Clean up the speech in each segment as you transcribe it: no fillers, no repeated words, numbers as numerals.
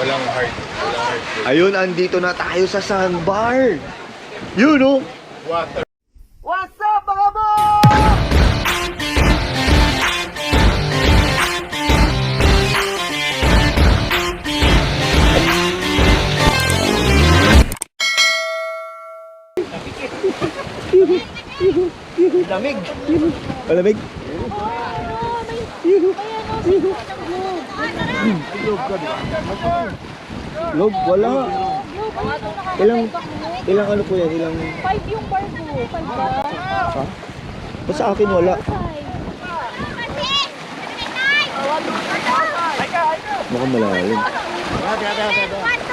Walang hard. Walang hard. Ayun, andito na tayo sa sandbar. Yun, oh. Water. What's up, mga boy? Lamig. Malamig? Log, wala. Ilang ano po yan? Ilang... 5 yung bar ko. 5 ba? Ha? Ba't sa akin wala? Mukhang malalim.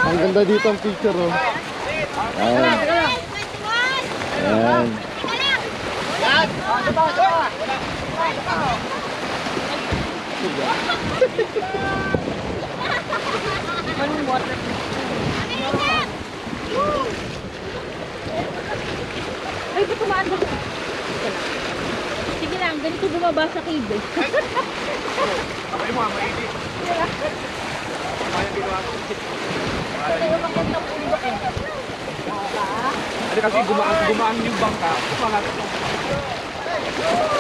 Ang ganda dito ang picture, oh. Ayan. Ayan. Anong water? Ay, ba't tumaan ba? Sige lang, ganito bumaba sa cable. Ay, mga mainit. Ano kasi gumaan yung bangka.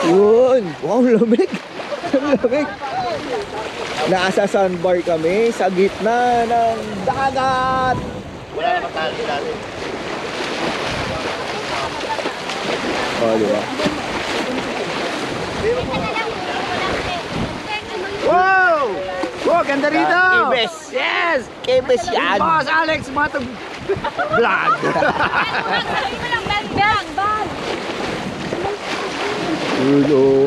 Yun! Wow, lamig! Ang lamig! Nasa sandbar kami sa gitna ng dagat! Wala na matali dati. Oh, di ba? Wow! Wow, ganda rito! Kebes! Yes! Kebes yan! Boss Alex, matag vlog! Bang! Yun, oh.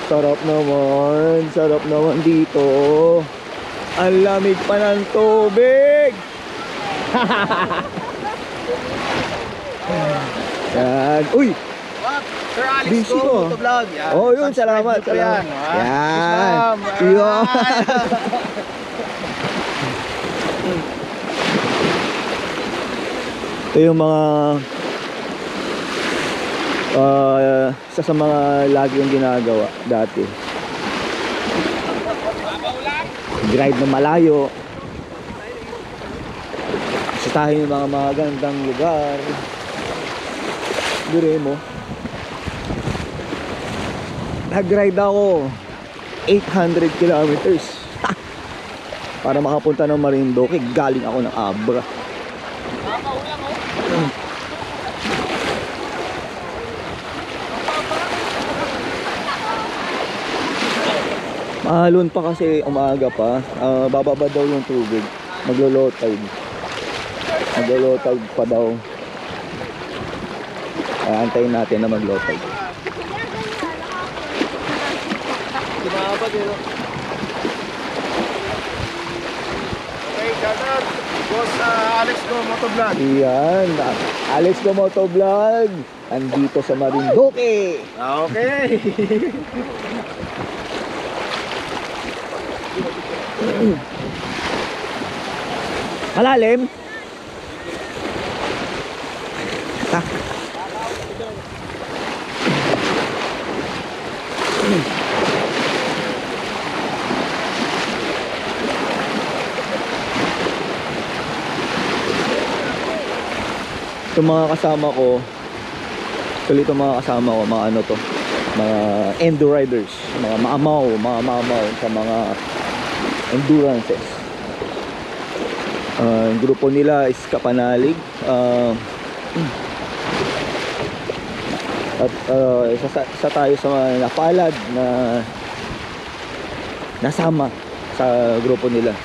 Sarap naman. Sarap naman dito. Ang lamig pa ng tubig! Yan. Uy! Sir Alex Busy ko. Motovlog. Yan. Oh, yun. Salamat. Subscribe nyo po Salamat. yan, ha? Yan. Islam. Yun. Ito yung mga isa sa mga lagi yung ginagawa dati. Drive na malayo. Sitahin yung mga magandang lugar. Dire mo. Nag-ride ako 800 kilometers para makapunta ng Marinduque. Galing ako ng Abra. Mahalon pa kasi umaga pa. Bababa daw yung tubig. Maglo-low tide. Maglo-low tide pa daw. Antayin natin na mag-low tide. Ginabag yun. Okay, shoutout. Boss Alex Go Motovlog. Yan. Alex Gomoto Vlog. Andito sa Marinduque. Okay. Malalim. Ha? Itong mga kasama ko, actually itong mga kasama ko, mga ano to, mga endo riders, mga mamaw sa mga endurances. Yung grupo nila is Kapanalig. At isa tayo sa mga napalad na nasama sa grupo nila.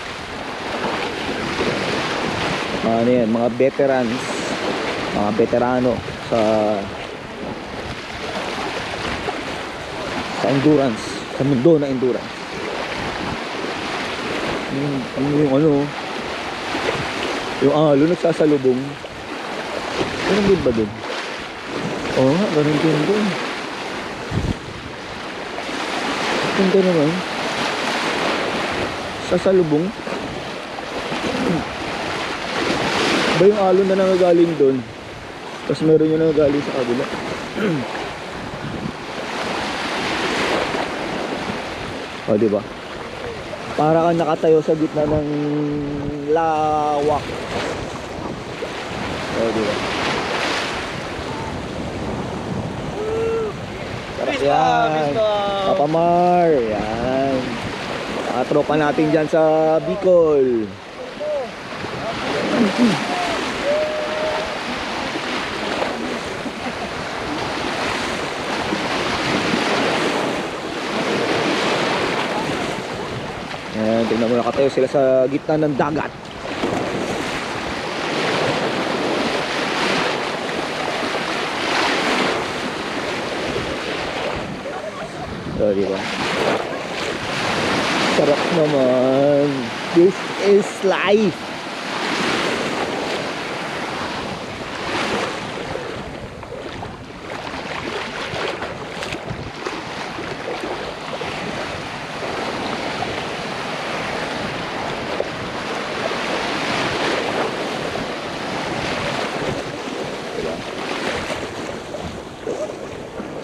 Ano yan, mga veterans, mga veterano sa endurance, sa mundo ng endurance. Yung ano, yung alo nagsasalubong. Ganun din ba dun? Oo nga, ganun din dun. Ganda naman. Sasalubong. Ba yung alo na nangagaling dun, tapos meron yung nangagaling sa kabila. O, diba? Para kang nakatayo sa gitna ng lawak. Oh, diba? Sarap yan. Papa Mar, yan. Mga tropa natin dyan sa Bicol. Ayan, tignan mo, nakatayo sila sa gitna ng dagat. So, diba? Sarap naman. This is life.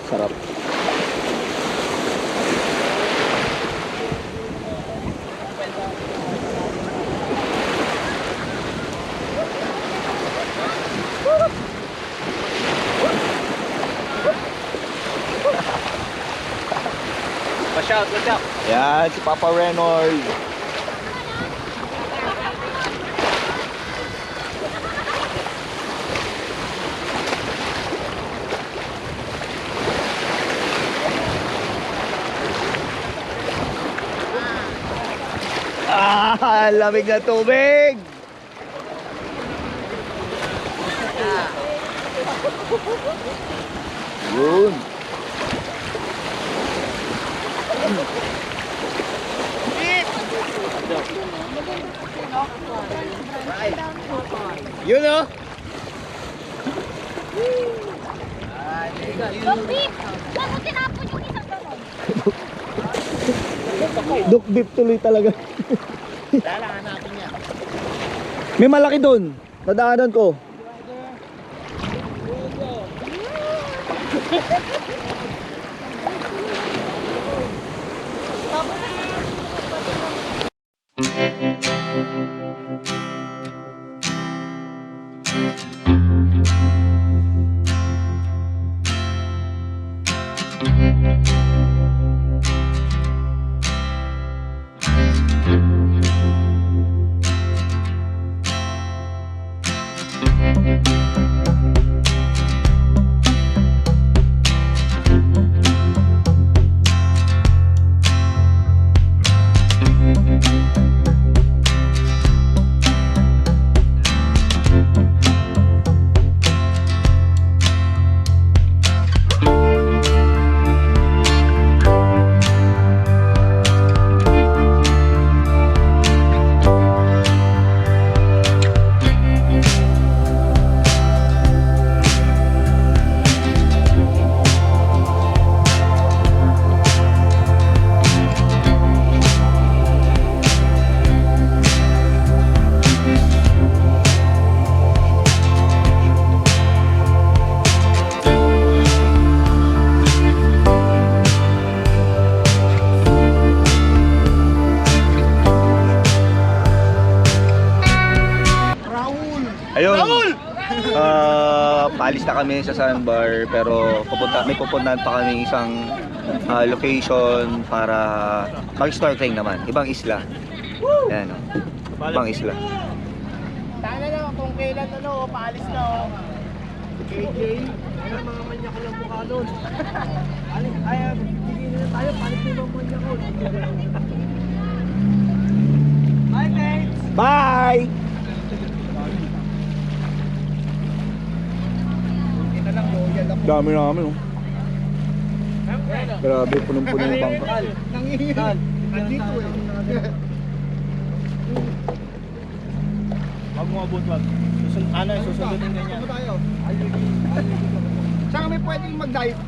Sarap. Watch out. Yan, si Papa Reynold. Ah, lamig na tubig. Yun. Yun oh. Dog beef! Bakit tinapon yung isang ganon? Duk beef tuloy talaga. May malaki doon. Nadaanan ko. Ayun. Paalis na kami sa sandbar pero may pupuntahan pa kami isang location para mag-snorkeling naman. Ibang isla. Ayan o. Ibang isla. Sana lang kung kailan paalis na KJ, ano mga manya ko lang mukha nun. Bigyan na tayo, palis na mga manya ko. Bye, thanks! Bye! Dami namin oh. Grabe, punong-puno yung bangka. Nangihingal. Nandito eh. Wag mo abot, wag. Susunodin ganyan. Saan tayo? Saan kami pwedeng mag-dive?